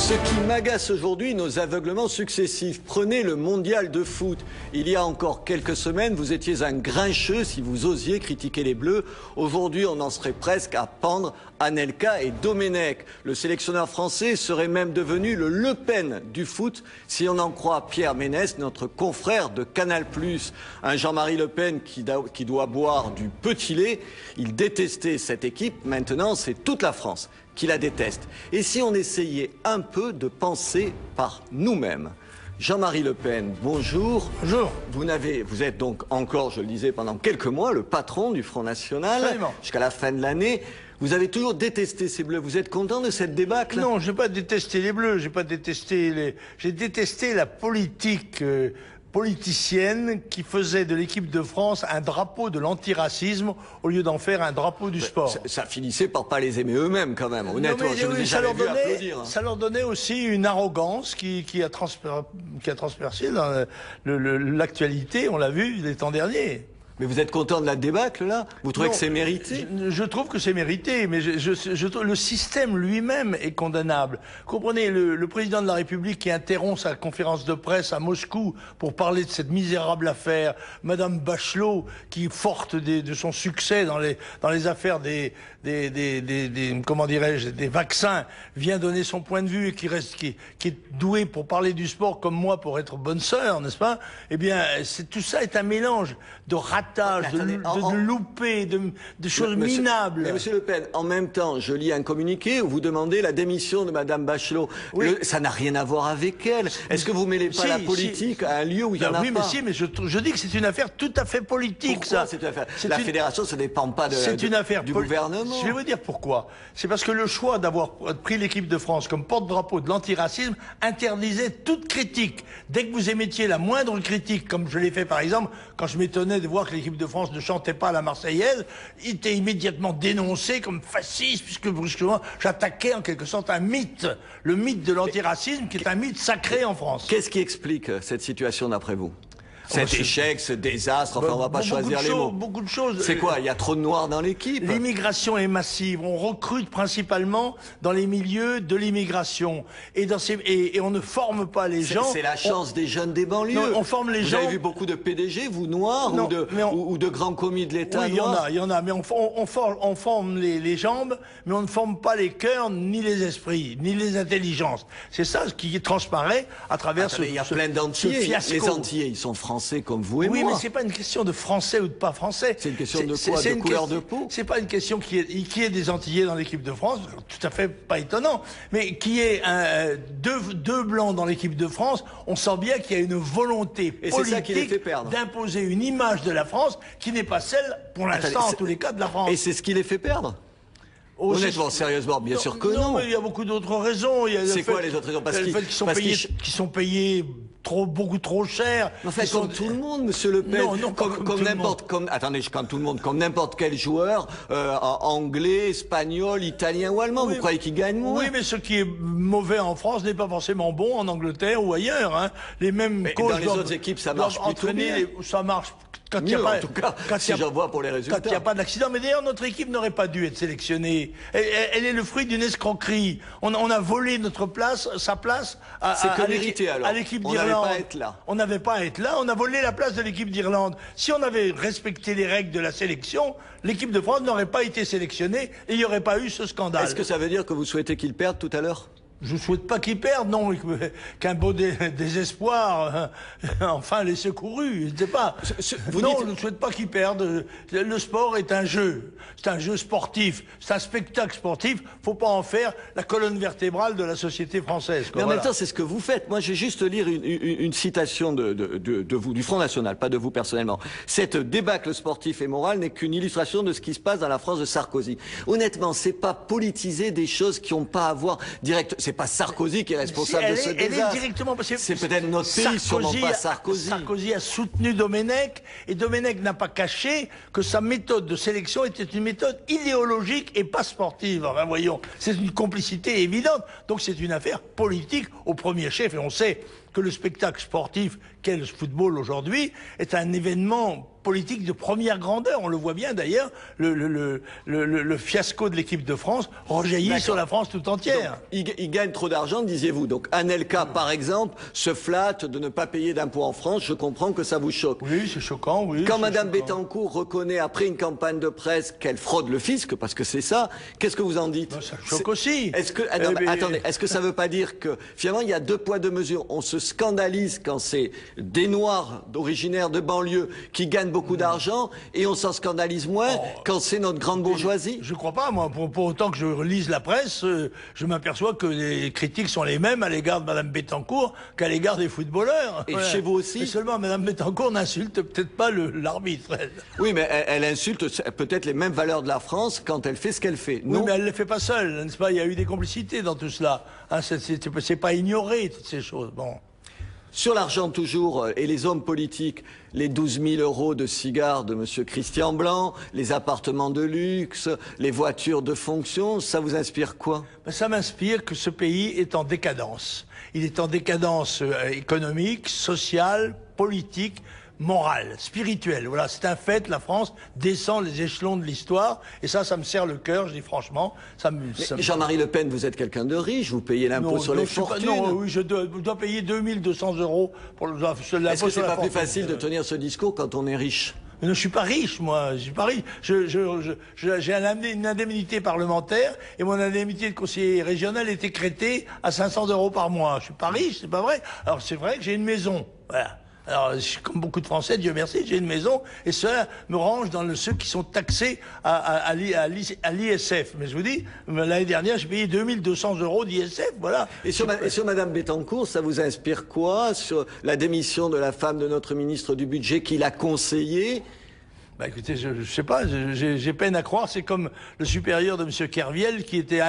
Ce qui m'agace aujourd'hui, nos aveuglements successifs. Prenez le mondial de foot. Il y a encore quelques semaines, vous étiez un grincheux si vous osiez critiquer les Bleus. Aujourd'hui, on en serait presque à pendre Anelka et Domenech. Le sélectionneur français serait même devenu le Le Pen du foot, si on en croit Pierre Ménès, notre confrère de Canal+. Un Jean-Marie Le Pen qui doit boire du petit lait. Il détestait cette équipe. Maintenant, c'est toute la France qui la déteste. Et si on essayait un peu de penser par nous-mêmes? Jean-Marie Le Pen, bonjour. Bonjour. Vous êtes donc encore, je le disais, pendant quelques mois, le patron du Front National, jusqu'à la fin de l'année. Vous avez toujours détesté ces Bleus. Vous êtes content de cette débâcle? Non, je n'ai pas détesté les Bleus, j'ai pas détesté les... J'ai détesté la politique politicienne qui faisait de l'équipe de France un drapeau de l'antiracisme au lieu d'en faire un drapeau du sport. Ça finissait par pas les aimer eux-mêmes quand même, honnêtement. Non, mais, je vous ai jamais vu applaudir. Ça leur donnait aussi une arrogance qui a transpercé dans l'actualité, on l'a vu les temps derniers. Mais vous êtes content de la débâcle, là? Vous trouvez que c'est mérité? Je trouve que c'est mérité, mais le système lui-même est condamnable. Comprenez, le président de la République qui interrompt sa conférence de presse à Moscou pour parler de cette misérable affaire, Madame Bachelot, qui, forte de son succès dans les affaires comment dirais-je, des vaccins, vient donner son point de vue et qui est doué pour parler du sport comme moi pour être bonne sœur, n'est-ce pas? Eh bien, tout ça est un mélange de de loupés, de choses minables. Mais Monsieur Le Pen, en même temps, je lis un communiqué où vous demandez la démission de Madame Bachelot. Oui. Ça n'a rien à voir avec elle. Est-ce que vous mêlez pas la politique à un lieu où il y en a pas? Oui, mais je dis que c'est une affaire tout à fait politique. Pourquoi c'est une affaire? La fédération, ça ne dépend pas du gouvernement. Je vais vous dire pourquoi. C'est parce que le choix d'avoir pris l'équipe de France comme porte-drapeau de l'antiracisme interdisait toute critique. Dès que vous émettiez la moindre critique, comme je l'ai fait par exemple, quand je m'étonnais de voir que l'équipe de France ne chantait pas la Marseillaise, il était immédiatement dénoncé comme fasciste, puisque brusquement j'attaquais en quelque sorte un mythe, le mythe de l'antiracisme, qui est un mythe sacré en France. Qu'est-ce qui explique cette situation d'après vous? Cet échec, ce désastre, enfin on va pas choisir les mots. Beaucoup de choses. C'est quoi? Il y a trop de noirs dans l'équipe? L'immigration est massive. On recrute principalement dans les milieux de l'immigration. Et on ne forme pas les gens. C'est la chance des jeunes des banlieues. Non, on forme les gens. Vous avez vu beaucoup de PDG, vous, noirs, ou de grands commis de l'État? Oui, il y en a. Mais on forme les jambes, mais on ne forme pas les cœurs, ni les esprits, ni les intelligences. C'est ça ce qui transparaît à travers ce fiasco. Il y a plein d'Antillais. Les Antillais, ils sont français comme vous et moi. Oui, mais c'est pas une question de français ou de pas français. C'est une question de quoi? De couleur de peau? C'est pas une question qui est des Antillais dans l'équipe de France, tout à fait pas étonnant. Mais qui est deux blancs dans l'équipe de France, on sent bien qu'il y a une volonté politique d'imposer une image de la France qui n'est pas celle, pour l'instant, en tous les cas, de la France. Et c'est ce qui les fait perdre? Honnêtement, sérieusement, bien sûr que non. Non, mais il y a beaucoup d'autres raisons. C'est quoi les autres raisons? Parce qu'ils sont payés beaucoup trop cher. Enfin, comme tout le monde, Monsieur Le Pen. Non, comme n'importe quel joueur, anglais, espagnol, italien ou allemand. Oui, vous croyez qu'il gagne moins? Oui, mais ce qui est mauvais en France n'est pas forcément bon en Angleterre ou ailleurs. Hein. Les mêmes coachs dans les autres équipes, ça marche plutôt bien. Ça marche. Quand mieux, en tout cas, si j'en vois pour les résultats. Quand il n'y a pas d'accident. Mais d'ailleurs, notre équipe n'aurait pas dû être sélectionnée. Elle est le fruit d'une escroquerie. On a volé sa place à l'équipe d'Irlande. On n'avait pas à être là. On a volé la place de l'équipe d'Irlande. Si on avait respecté les règles de la sélection, l'équipe de France n'aurait pas été sélectionnée et il n'y aurait pas eu ce scandale. Est-ce que ça veut dire que vous souhaitez qu'ils perdent tout à l'heure? Je ne souhaite pas qu'ils perdent, non, qu'un beau désespoir, enfin les secourus, je ne sais pas. Je ne souhaite pas qu'ils perdent. Le sport est un jeu, c'est un jeu sportif, c'est un spectacle sportif. Faut pas en faire la colonne vertébrale de la société française. Mais en même temps, c'est ce que vous faites. Moi, je vais juste lire une citation de vous, du Front National, pas de vous personnellement. Cette débâcle sportif et morale n'est qu'une illustration de ce qui se passe dans la France de Sarkozy. Honnêtement, c'est pas politiser des choses qui n'ont pas à voir direct. C'est pas Sarkozy qui est responsable de ce désastre. C'est peut-être notre pays, sûrement pas Sarkozy. Sarkozy a soutenu Domenech et Domenech n'a pas caché que sa méthode de sélection était une méthode idéologique et pas sportive. Enfin, voyons, c'est une complicité évidente. Donc c'est une affaire politique au premier chef et on sait que le spectacle sportif qu'est le football aujourd'hui est un événement politique de première grandeur. On le voit bien d'ailleurs, le fiasco de l'équipe de France rejaillit sur la France tout entière. Donc, il gagne trop d'argent, disiez-vous. Donc Anelka, par exemple, se flatte de ne pas payer d'impôts en France. Je comprends que ça vous choque. Oui, c'est choquant, oui. Quand Madame Bettencourt reconnaît après une campagne de presse qu'elle fraude le fisc, parce que c'est ça, qu'est-ce que vous en dites? Ben, ça choque aussi. Est-ce que, attendez, est-ce que ça veut pas dire que finalement il y a deux poids deux mesures? On se scandalise quand c'est des Noirs originaires de banlieue qui gagnent beaucoup d'argent et on s'en scandalise moins quand c'est notre grande bourgeoisie? Je crois pas, moi. Pour autant que je relise la presse, je m'aperçois que les critiques sont les mêmes à l'égard de Madame Bettencourt qu'à l'égard des footballeurs. Et chez vous aussi? Et seulement Madame Bettencourt n'insulte peut-être pas l'arbitre. Oui, mais elle insulte peut-être les mêmes valeurs de la France quand elle fait ce qu'elle fait. Oui, mais elle ne le fait pas seule, n'est-ce pas? Il y a eu des complicités dans tout cela. Hein, c'est pas ignorer toutes ces choses. Bon. Sur l'argent toujours, et les hommes politiques, les 12 000 euros de cigares de Monsieur Christian Blanc, les appartements de luxe, les voitures de fonction, ça vous inspire quoi? Ben, ça m'inspire que ce pays est en décadence. Il est en décadence économique, sociale, politique, morale, spirituelle. Voilà, c'est un fait, la France descend les échelons de l'histoire, et ça me serre le cœur, je dis franchement. Jean-Marie Le Pen, vous êtes quelqu'un de riche, vous payez l'impôt sur les fortunes. Oui, je dois payer 2200 euros pour l'impôt sur la fortune. Est-ce que c'est pas plus facile de tenir ce discours quand on est riche? Mais non, je suis pas riche, moi. Je suis pas riche. J'ai une indemnité parlementaire et mon indemnité de conseiller régional est écrêtée à 500 euros par mois. Je suis pas riche, c'est pas vrai. Alors c'est vrai que j'ai une maison. Voilà. Alors, comme beaucoup de Français, Dieu merci, j'ai une maison, et cela me range dans ceux qui sont taxés à l'ISF. Mais je vous dis, l'année dernière, j'ai payé 2200 euros d'ISF, voilà. Et sur Madame Bettencourt, ça vous inspire quoi? Sur la démission de la femme de notre ministre du Budget qui l'a conseillée? Bah écoutez, je sais pas, j'ai peine à croire. C'est comme le supérieur de M. Kerviel qui était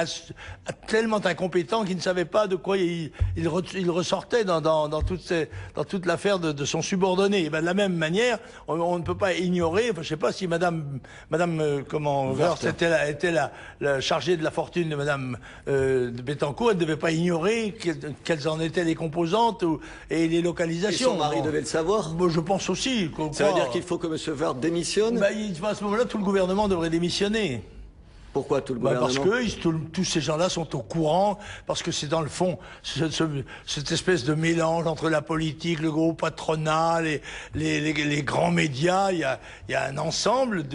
tellement incompétent qu'il ne savait pas de quoi il ressortait dans toute l'affaire de son subordonné. Et ben, de la même manière, on ne peut pas ignorer. Enfin, je sais pas si Madame Woerth était la chargée de la fortune de Madame de Bettencourt. Elle ne devait pas ignorer quelles en étaient les composantes et les localisations. Et son mari devait le savoir. Bon, je pense aussi. Ça veut dire qu'il faut que M. Woerth démissionne? Bah, à ce moment-là, tout le gouvernement devrait démissionner. Pourquoi tout le gouvernement? Parce que tous ces gens-là sont au courant, parce que c'est dans le fond cette espèce de mélange entre la politique, le gros patronat, les grands médias. Il y a un ensemble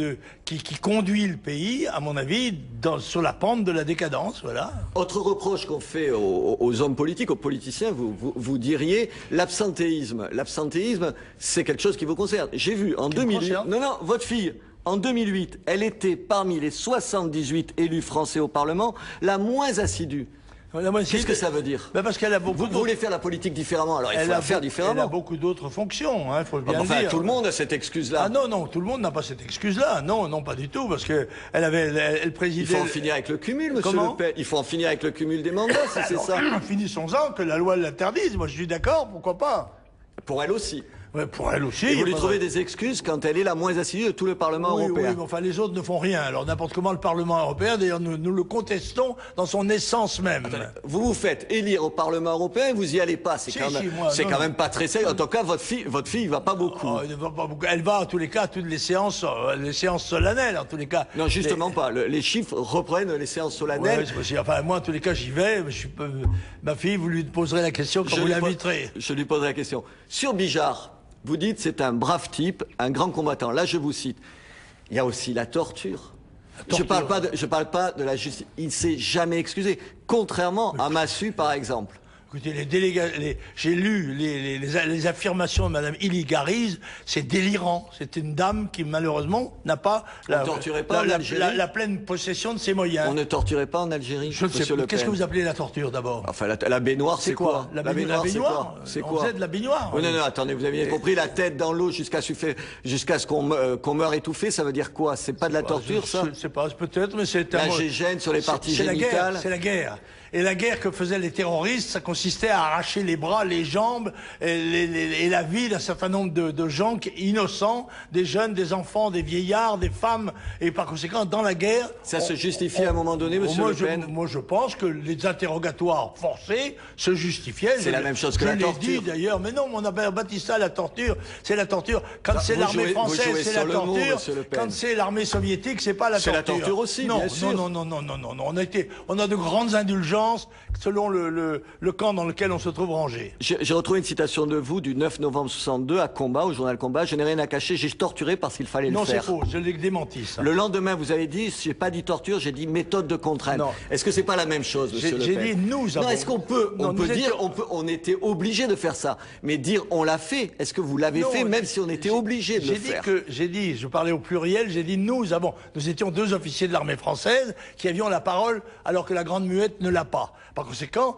qui conduit le pays, à mon avis, sur la pente de la décadence. Voilà. Autre reproche qu'on fait aux hommes politiques, aux politiciens, vous diriez l'absentéisme. L'absentéisme, c'est quelque chose qui vous concerne. J'ai vu en 2008. Non, votre fille. En 2008, elle était parmi les 78 élus français au Parlement la moins assidue. Qu'est-ce que ça veut dire? Parce qu'elle a beaucoup. Vous voulez faire la politique différemment, alors il faut la faire différemment. Elle a beaucoup d'autres fonctions, hein, faut bien le dire. Tout le monde a cette excuse-là. Ah non, tout le monde n'a pas cette excuse-là. Non, pas du tout, parce que elle présidait. Il faut en finir avec le cumul, monsieur Le Pen. Il faut en finir avec le cumul des mandats, si c'est ça. Finissons-en, que la loi l'interdise. Moi, je suis d'accord, pourquoi pas? Pour elle aussi. Ouais, pour elle aussi. Et vous lui trouvez des excuses quand elle est la moins assidue de tout le Parlement européen. Oui, mais enfin, les autres ne font rien. Alors, n'importe comment, le Parlement européen, d'ailleurs, nous le contestons dans son essence même. Attendez, vous vous faites élire au Parlement européen et vous y allez pas. C'est quand même pas très sérieux. En tout cas, votre fille va pas beaucoup. Oh, elle va pas beaucoup. Elle va, en tous les cas, à toutes les séances solennelles, en tous les cas. Non, justement pas. Les chiffres reprennent les séances solennelles. Ouais, c'est possible. Enfin, moi, en tous les cas, j'y vais. Ma fille, vous lui poserez la question quand vous l'inviterez. Je lui poserai la question. Sur Bijard, vous dites c'est un brave type, un grand combattant. Là, je vous cite. Il y a aussi la torture. Je parle pas de la justice. Il ne s'est jamais excusé. Contrairement à Massu, par exemple. Écoutez, j'ai lu les affirmations de Madame Iligariz, c'est délirant. C'est une dame qui, malheureusement, n'a pas la pleine possession de ses moyens. On ne torturait pas en Algérie, je ne sais pas. Qu'est-ce que vous appelez la torture, d'abord? Enfin, la baignoire, c'est quoi? La baignoire, c'est quoi? On faisait de la baignoire. Oui, non, attendez, vous avez bien compris, la tête dans l'eau jusqu'à ce qu'on meure étouffé, ça veut dire quoi? C'est pas de la torture, ça? Je sais pas, peut-être, mais c'est la gégène sur les parties génitales. C'est la guerre. Et la guerre que faisaient les terroristes, ça consistait consistait à arracher les bras, les jambes et la vie d'un certain nombre de gens innocents, des jeunes, des enfants, des vieillards, des femmes, et par conséquent, dans la guerre... Ça se justifie à un moment donné, monsieur Le Pen? Moi, je pense que les interrogatoires forcés se justifiaient. C'est la même chose que la torture. Je l'ai dit d'ailleurs, mais non, on a baptisé ça la torture. C'est la torture. Quand c'est l'armée française, c'est la torture. Quand c'est l'armée soviétique, c'est pas la torture. C'est la torture aussi, non, bien sûr. Non. On a de grandes indulgences selon le camp dans lequel on se trouve rangé. J'ai retrouvé une citation de vous du 9 novembre 62 à Combat, au journal Combat. Je n'ai rien à cacher, j'ai torturé parce qu'il fallait le faire. Non, c'est faux. Je l'ai démenti, ça. Le lendemain, vous avez dit, j'ai pas dit torture, j'ai dit méthode de contrainte. Est-ce que c'est pas la même chose, monsieur Le Pen? J'ai dit nous avons... Non, est-ce qu'on peut, on était obligé de faire ça, mais dire on l'a fait, est-ce que vous l'avez fait même si on était obligé de le faire? Je parlais au pluriel, j'ai dit nous étions 2 officiers de l'armée française qui avions la parole alors que la Grande Muette ne l'a pas. Par conséquent,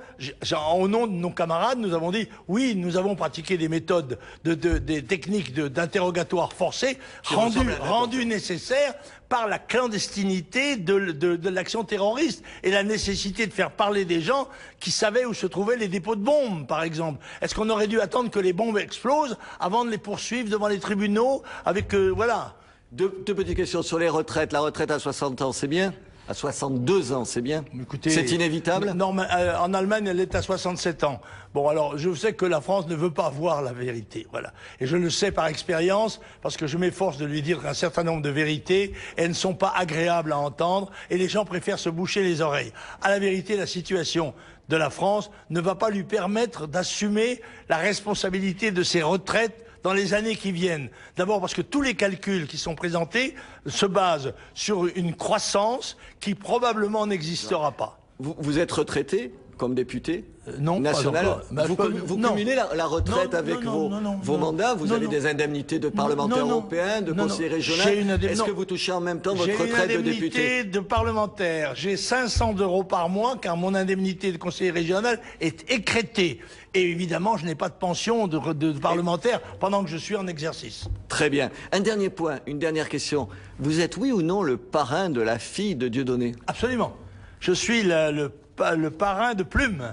au nom de nos camarades, nous avons dit oui, nous avons pratiqué des méthodes, des techniques d'interrogatoire forcé rendues nécessaires par la clandestinité de l'action terroriste et la nécessité de faire parler des gens qui savaient où se trouvaient les dépôts de bombes, par exemple. Est-ce qu'on aurait dû attendre que les bombes explosent avant de les poursuivre devant les tribunaux avec... voilà. Deux petites questions sur les retraites. La retraite à 60 ans, c'est bien? À 62 ans, c'est bien? C'est inévitable? Non, mais, en Allemagne, elle est à 67 ans. Bon, alors, je sais que la France ne veut pas voir la vérité, voilà. Et je le sais par expérience, parce que je m'efforce de lui dire qu'un certain nombre de vérités, elles ne sont pas agréables à entendre, et les gens préfèrent se boucher les oreilles. À la vérité, la situation de la France ne va pas lui permettre d'assumer la responsabilité de ses retraites dans les années qui viennent. D'abord parce que tous les calculs qui sont présentés se basent sur une croissance qui probablement n'existera pas. Vous êtes retraité comme député non, national? Pas vous cumulez la retraite avec vos mandats? Vous avez des indemnités de parlementaire européen, de conseiller régional? Est-ce que vous touchez en même temps votre retraite de député? J'ai une indemnité de parlementaire. J'ai 500 € par mois car mon indemnité de conseiller régional est écrêtée. Et évidemment, je n'ai pas de pension de parlementaire pendant que je suis en exercice. Très bien. Un dernier point, une dernière question. Vous êtes, oui ou non, le parrain de la fille de Dieudonné? Absolument. Je suis le parrain de Plume,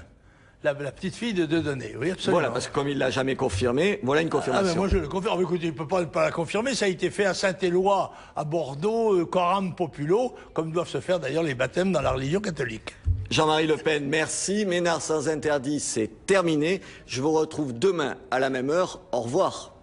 la petite fille de Dieudonné. Oui, absolument. Voilà, parce que comme il l'a jamais confirmé, voilà une confirmation. Moi, je le confirme. Écoutez, il ne peut pas la confirmer. Ça a été fait à Saint-Éloi, à Bordeaux, coram populo, comme doivent se faire d'ailleurs les baptêmes dans la religion catholique. Jean-Marie Le Pen, merci. Ménard sans interdit, c'est terminé. Je vous retrouve demain à la même heure. Au revoir.